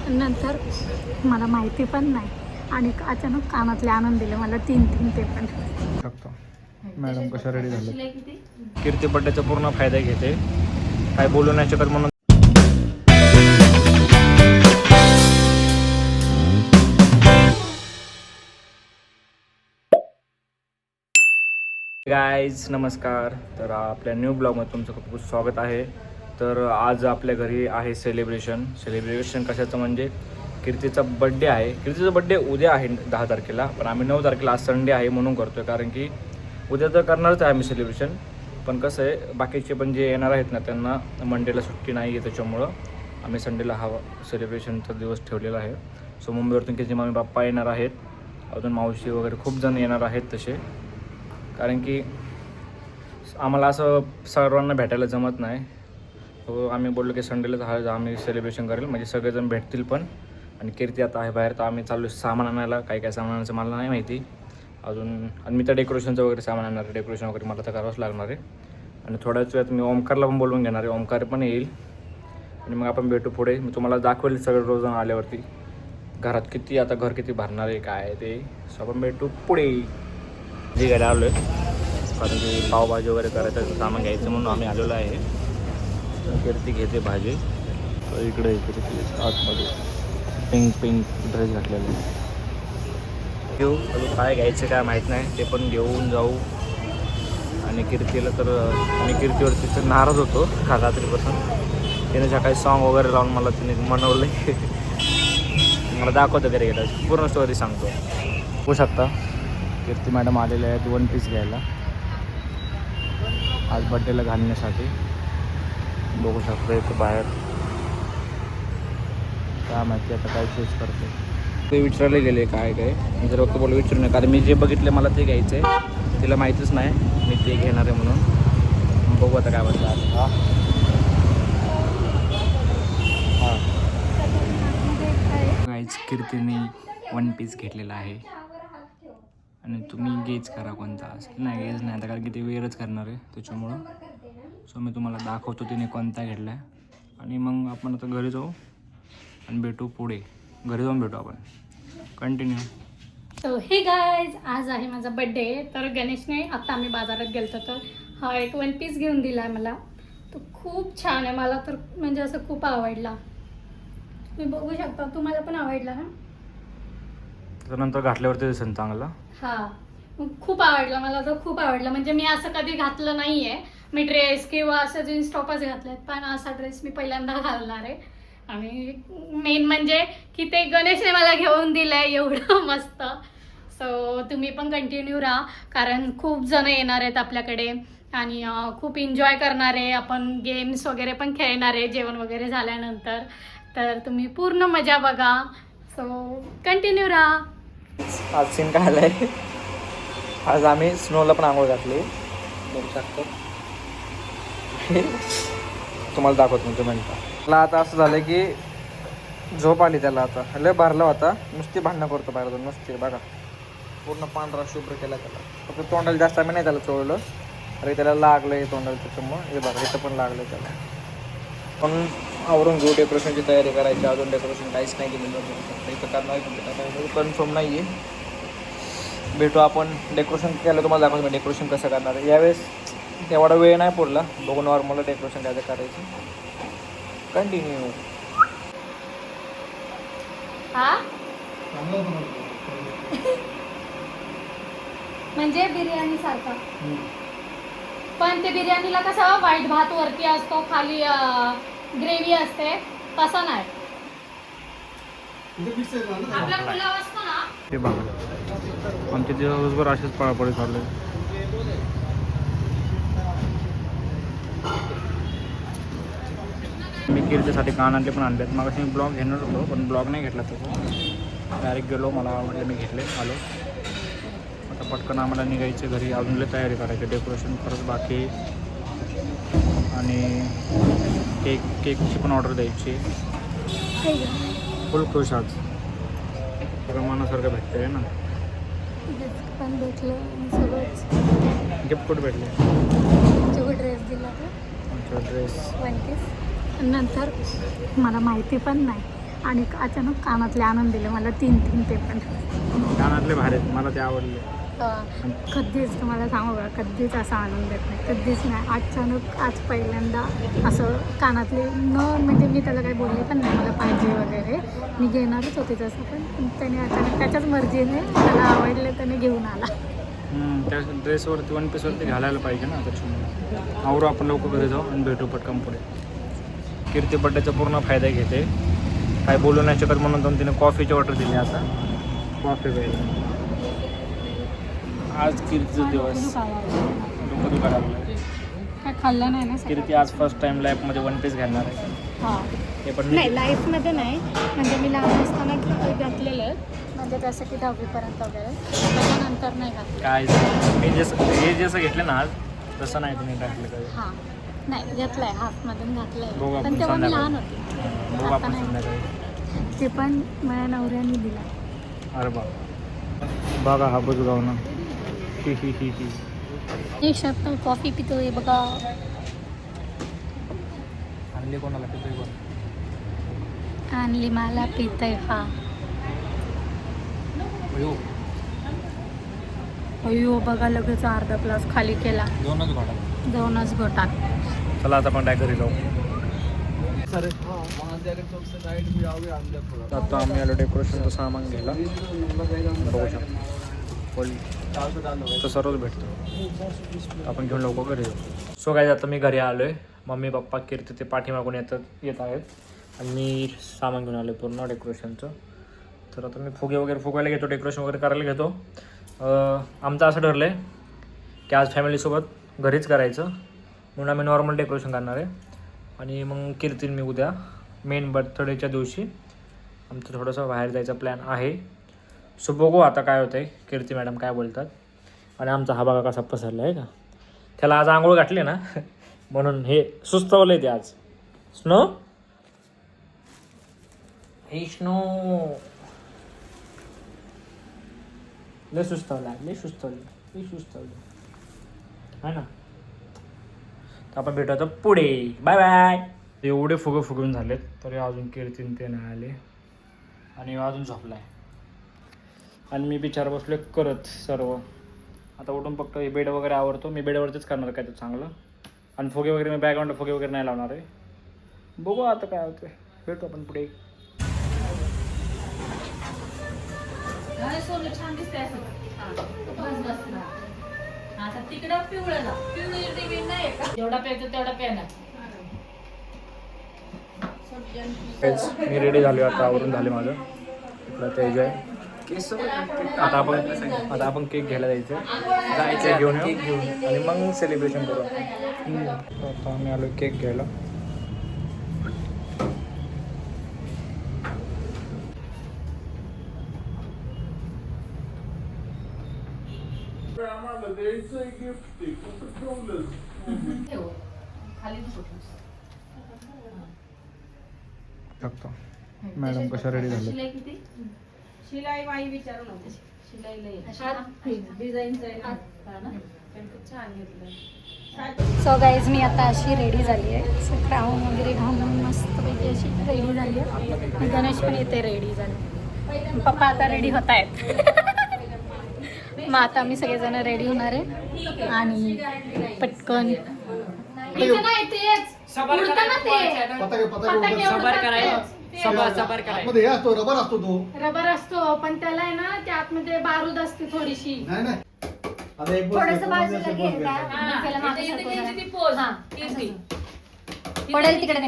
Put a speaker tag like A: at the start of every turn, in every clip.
A: नंतर मला माहिती पण नाही आणि अचानक कानातले आणून दिले मला तीन ते पण
B: शकतो. मॅडम कशा रेडी झाले. कीर्ती बड्डेचा पूर्ण फायदा घेते, काय बोलू नाही शकत म्हणून. गाईज नमस्कार. तर आपल्या न्यू ब्लॉगमध्ये तुमचं खूप खूप स्वागत आहे. तर आज आपल्या घरी आहे सेलिब्रेशन कशाचं म्हणजे कीर्तीचा बड्डे आहे. कीर्तीचा बड्डे उद्या आहे 10 तारखेला, पण आम्ही 9 तारखेला आज संडे आहे म्हणून करतो आहे. कारण की उद्या तर करणारच आहे आम्ही सेलिब्रेशन, पण कसं आहे बाकीचे पण जे येणार आहेत ना त्यांना मंडेला सुट्टी नाही आहे, त्याच्यामुळं आम्ही संडेला हा सेलिब्रेशनचा दिवस ठेवलेला आहे. सो मुंबईवरतून किती मम्मी पप्पा येणार आहेत, अजून मावशी वगैरे खूप जण येणार आहेत तसे. कारण की आम्हाला असं सर्वांना भेटायला जमत नाही. तो आम्ही बोललो की संडेलाच हा आम्ही सेलिब्रेशन करेल, म्हणजे सगळेजण भेटतील पण. आणि कीर्ती आता आहे बाहेर, तर आम्ही चालू सामान आणायला. काय सामान आणायचं मला नाही माहिती अजून. आणि मी तर डेकोरेशनचं वगैरे सामान आणणार आहे. डेकोरेशन वगैरे मला तर करावंच लागणार आहे. आणि थोड्याच वेळात मी ओमकारला पण बोलवून घेणार आहे, ओमकार पण येईल. आणि मग आपण भेटू पुढे. मी तुम्हाला दाखवेल सगळं रोज आल्यावरती घरात किती आता घर किती भरणार आहे काय आहे ते. सो आपण भेटू पुढे. जी घरी आलो आहे कारण की पावभाजी वगैरे करायचं सामान घ्यायचं म्हणून आम्ही आलेलो आहे. कीर्ती घेते भाजी. इकडे आतमध्ये पिंक ड्रेस घातलेला घेऊ. अजून काय घ्यायचं काय माहीत नाही, ते पण घेऊन जाऊ. आणि कीर्तीला तर मी कीर्तीवरती तर नाराज होतो काल रात्रीपासून. तिने सकाळी सॉन्ग वगैरे लावून मला तिने मनवलं. मला दाखवतं घरी गेलं पूर्ण स्टोरी सांगतो. होऊ शकता कीर्ती मॅडम आलेले आहेत 1 पीस घ्यायला आज बड्डेला घालण्यासाठी. बघू शकतो इथं बाहेर. काय माहिती आता काय चूज करते ते विचारले गेले काय मी जर फक्त बोल विचारू नये, कारण मी जे बघितले मला ते घ्यायचं आहे. तिला माहीतच नाही मी ते घेणार आहे म्हणून. बघू आता काय म्हणतं. हां गाईज कीर्तीने 1 पीस घेतलेला आहे आणि तुम्ही गेज करा कोणता असेल. नाही गेज नाही आता कारण की ते वेअरच करणार आहे त्याच्यामुळं. सो मी तुम्हाला दाखवतो तिने कोणता घेतला आहे आणि मग आपण आता घरी जाऊ आणि भेटू पुढे. घरी जाऊन भेटू आपण. कंटिन्यू.
A: सो हे गाईज आज आहे माझा बड्डे. तर गणेशने आता आम्ही बाजारात गेलो तर हा एक 1 पीस घेऊन दिला आहे मला. तो खूप छान आहे, मला तर म्हणजे असं खूप आवडला. तुम्ही बघू शकता, तुम्हाला पण आवडला ना.
B: त्यानंतर घातल्यावरती दिसेल चांगला.
A: हां खूप आवडला मला, तो खूप आवडला. म्हणजे मी असं कधी घातलं नाही आहे. मी ड्रेस किंवा असं जीन्स टॉपच घातलेत, पण असा ड्रेस मी पहिल्यांदा घालणार आहे. आणि मेन म्हणजे की ते गणेशने मला घेऊन दिलं आहे एवढं मस्त. सो तुम्ही पण कंटिन्यू राहा, कारण खूप जण येणार आहेत आपल्याकडे आणि खूप एन्जॉय करणार आहे आपण. गेम्स वगैरे पण खेळणार आहे जेवण वगैरे झाल्यानंतर. तर तुम्ही पूर्ण मजा बघा. सो कंटिन्यू राहा.
B: आज सीन काय आलं आहे, आज आम्ही स्नोला पण आंघोळ घातली. बघू शकतो तुम्हाला दाखवतो तुमच्या मिनटं. मला आता असं झालं की झोप आली त्याला. आता लय भरला होता, नुसती भांडणं करतो बाहेर जाऊन. नुसती बघा पूर्ण पांढरा शुभ्र केला त्याला. फक्त तोंडाला जास्त आम्ही नाही त्याला चोळलं, अरे त्याला लागलं आहे तोंडाला त्याच्यामुळं. हे बघा इथं पण लागलं त्याला. पण आवरून घेऊ. डेकोरेशनची तयारी करायची. अजून डेकोरेशन काहीच नाही केलेलं. इथं करणार कन्फर्म नाही आहे. भेटू आपण. डेकोरेशन केलं तुम्हाला दाखवतो मी डेकोरेशन कसं करणार आहे. यावेळेस एवढा वेळ नाही पडला, बघून नॉर्मल डेकोरेशन काय करायचं. कंटिन्यू.
A: म्हणजे बिर्याणी सारखा, पण ते बिर्याणीला कसं व्हाईट भात वरती असतो, खाली ग्रेव्ही असते, तसा नाही. आपला पुलाव असतो ना
B: ते बघा आमच्या दिवसभर असेच पळापळी चालू आहे. मी कीर्तीसाठी कान आणले पण आणलेत. मग मी ब्लॉग घेणार होतो पण ब्लॉग नाही घेतला. तसं डायरेक्ट गेलो, मला आवडलं मी घेतले आलो. आता पटकन आम्हाला निघायचं घरी. अजून लई तयारी करायची. डेकोरेशन खरंच बाकी आणि केकची पण ऑर्डर द्यायची. फुल खुश आज. सगळं मनासारखं भेटतं आहे ना.
A: पण भेटलं सगळंच.
B: गिफ्ट कुठे भेटले.
A: ड्रेस दिला वन पीस. नंतर मला माहिती पण नाही आणि अचानक कानातले आणून दिले मला 3 ते पण.
B: कानातले भारी आहेत, मला ते आवडले.
A: कधीच तुम्हाला सांगू का, कधीच असा आनंद देत नाही, कधीच नाही. अचानक आज पहिल्यांदा असं कानातले म्हणजे मी त्याला काही बोलले पण नाही मला पाहिजे वगैरे. मी घेणारच होते तसं, पण त्याने अचानक त्याच्याच मर्जीने त्याला आवडले त्याने घेऊन आला.
B: त्या ड्रेसवरती वन पीसवरती घालायला पाहिजे ना त्याच्यामुळे. आवरू आपण लवकर घरी जाऊ आणि भेटू पटकन पुढे. कीर्ती बड्डेचा पूर्ण फायदा घेते, काय बोलू नाही शकत म्हणून तिने कॉफीची ऑर्डर दिली. आता कॉफी प्यायला. आज कीर्तीचा दिवस. डोकं दुखायला लागलं.
A: काय खाल्लं नाही ना
B: कीर्ती आज फर्स्ट टाइम लाईफमध्ये वन पीस घालणार आहे.
A: हां
B: हे पण
A: नाही लाईफमध्ये नाही, म्हणजे मी लहान असताना घातलेलं आहे, म्हणजे जसं की 10वीपर्यंत वगैरे. त्याच्यानंतर नाही घातलं.
B: काय हे जसं घेतलं ना आज तसं नाही तुम्ही टाकलं काही.
A: हां नाही घेतलं आहे, हाफमधून घातलं
B: बघू
A: आहे,
B: आपण
A: पण तेव्हा मी
B: संध्याकाळी.
A: लहान होते.
B: बघू
A: आता
B: आपण
A: नाही.
B: संध्याकाळी.
A: ते पण माझ्या नवऱ्याने दिला.
B: अरे बघा हा बुजगाव ना. ही
A: एक शब्द कॉफी पितोय बघा.
B: आणली कोणाला पितोय कोण?
A: आणली मला पितय. हा अयो बघा लगेच अर्धा ग्लास खाली केला. 2च घोटात.
B: चला आता आपण घरी जाऊ. आता आम्ही आलो डेकोरेशनचं सामान घ्यायला. बघू शकतो तर सर्वच भेटतं. आपण घेऊन लवकर घरी जाऊ. सो काय आता मी घरी आलो आहे. मम्मी पप्पा कीर्ती ते पाठीमागून येत आहेत आणि मी सामान घेऊन आलो आहे पूर्ण डेकोरेशनचं. तर आता मी फुगे वगैरे फुगायला घेतो, डेकोरेशन वगैरे करायला घेतो. आमचं असं ठरलं आहे की आज फॅमिलीसोबत घरीच करायचं, म्हणून आम्ही नॉर्मल डेकोरेशन करणार आहे. आणि मग कीर्ती मी उद्या मेन बर्थडेच्या दिवशी आमचं थोडंसं बाहेर जायचा प्लॅन आहे. सो बघू आता काय होतं आहे, कीर्ती मॅडम काय बोलतात. आणि आमचा हा बघा कसा पसरला आहे का. त्याला आज आंघोळ घातली ना म्हणून हे सुस्तवलं आहे ते आज. स्नो हे स्नो लय सुस्तवलं आहे ना. तर आपण भेटू आता पुढे. Bye bye. एवढे फुगून झालेत तरी अजून कीर्तीन ते नाही आले आणि अजून झोपलाय आणि मी बिचार बसलोय करत सर्व. आता उठून फक्त हे बेड वगैरे आवरतो. मी बेडवरतीच करणार काय तर चांगलं. आणि फुगे वगैरे मी बॅकग्राऊंड फुगे वगैरे नाही लावणार आहे. बघू आता काय होतं. भेटू आपण पुढे.
C: छान दिसते असं. आता तिकडं पिवळं नाही का, जेवढा प्यायचं तेवढा प्यायला.
B: मी रेडी झालो आता, आवरून झाले माझं. इकडं तेज आहे. आता आपण केक घ्यायला जायचं घेऊन येऊ आणि मग सेलिब्रेशन करू. आता आम्ही आलो केक घ्यायला. मॅडम कशा रेडी झाल्या.
C: शिलाई बाई विचारू नको. शिलाई डिझाईन छान घेतलं.
A: सो गाईज मी आता अशी रेडी झाली आहे. सो क्राऊन वगैरे घालून मस्तपैकी अशी रेडी झाली आहे. गणेश पण येते रेडी झाले. पप्पा आता रेडी होत आहेत. मग आता आम्ही सगळेजण रेडी होणार आहे आणि पटकन रबर असतो पण त्याला आहे ना त्या आतमध्ये बारूद असते थोडीशी. पडेल तिकडे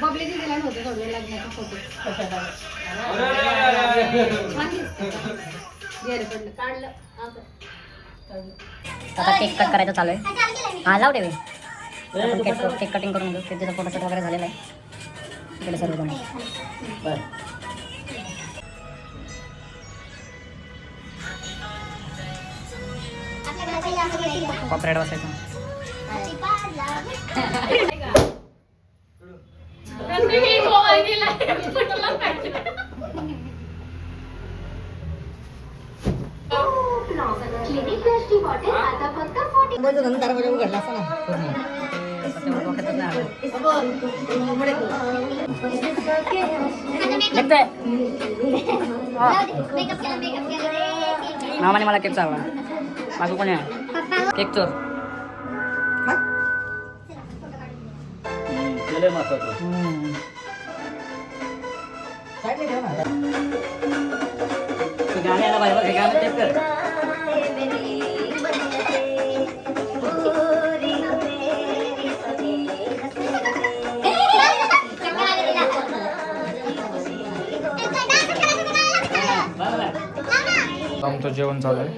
A: बबली दिला होते थोडे लग्नाचा फोटो.
D: आता केक कट करायचं चालू आहे. हा लाव टेवी. आपण केक कटिंग करून घेऊ. त्याचा फोटोशूट वगैरे झालेला आहे. इकडे सर्व जण कॉपरेट बसायचं.
E: क्लिनिक प्लसची बॉटल आता फक्त 40
D: दरवाजा उघडला असं ना पूर्ण डोक्यातच नाही मामाने मला केक चालला बाजू कोणी आहे केक चोर गाण्याला पाहिजे गाणं टेप कर
B: आमचं जेवण चालू आहे.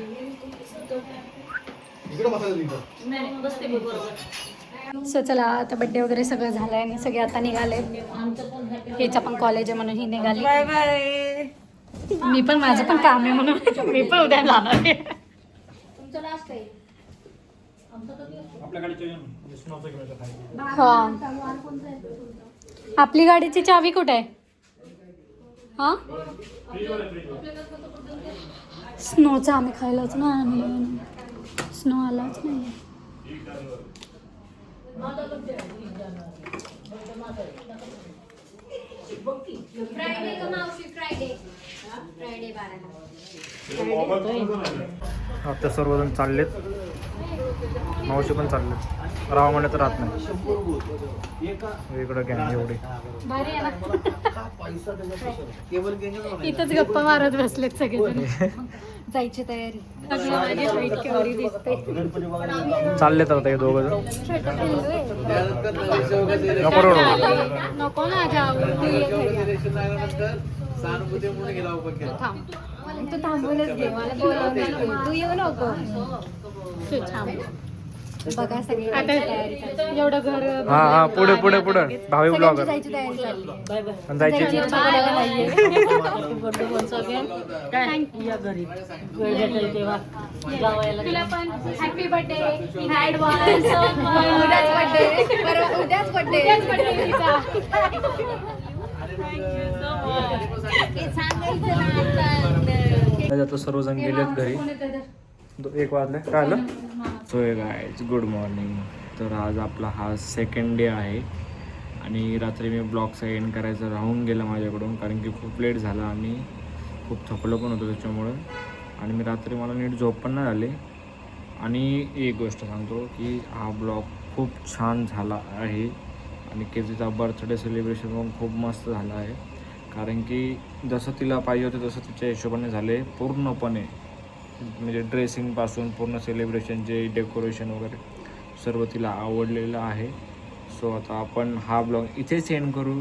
A: सो चला आता बड्डे वगैरे सगळं झालंय आणि सगळे आता निघाले. हिचं पण कॉलेज आहे म्हणून ही निघाली.
C: Bye bye.
A: मी पण माझं पण काम आहे म्हणून मी पण उद्या जाणार आहे. हा आपली गाडीची चावी कुठे आहे? हा स्नोचा आम्ही खायलाच नाही आणलं. स्नो आलाच नाही.
B: आता सर्वजण चाललेत. मावशी पण चाललेत. राहा म्हणे तर राहत नाही. इकडं गॅंग एवढी
A: भारी आहे ना. इथंच गप्पा मारत बसलेत सगळेजण. जायची तयारी. केवढी दिसते.
B: चाललेत आता हे दोघं जण. नको रडू.
A: नको ना जाऊ. तू थांबूनच घे मला बोलावं. तू येऊ नको. तू थांब. बघा सगळी आता एवढं घर.
B: हा हा पुढे पुढे पुढे भावी ब्लॉगर
A: जायची तयारी चालली.
B: पण जायची
A: इच्छा करायला नाहीये. तुला पण हॅपी बर्थडे इन ऍडव्हान्स. उद्याच बर्थडे तिचा.
B: आता सर्वजण गेलेत घरी. 1 वाजले काय आलं. So guys good morning. तर आज आपला हा सेकंड डे आहे आणि रात्री मी ब्लॉगचा एंड करायचं राहून गेलं माझ्याकडून कारण की खूप लेट झाला आणि खूप थकलो पण होतो त्याच्यामुळं आणि मी रात्री मला नीट झोप पण नाही झाली. आणि एक गोष्ट सांगतो की हा ब्लॉग खूप छान झाला आहे आणि केजीचा बर्थडे सेलिब्रेशन पण खूप मस्त झाला आहे कारण की जसं तिला पाहिजे होतं तसं तिच्या हिशोबाने झाले पूर्णपणे. म्हणजे ड्रेसिंगपासून पूर्ण सेलिब्रेशनचे डेकोरेशन वगैरे सर्व तिला आवडलेलं आहे. सो आता आपण हा ब्लॉग इथेच एंड करू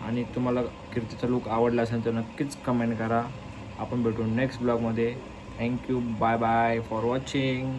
B: आणि तुम्हाला कीर्तीचा लुक आवडला असेल तर नक्कीच कमेंट करा. आपण भेटू नेक्स्ट ब्लॉगमध्ये. Thank you. Bye bye for watching.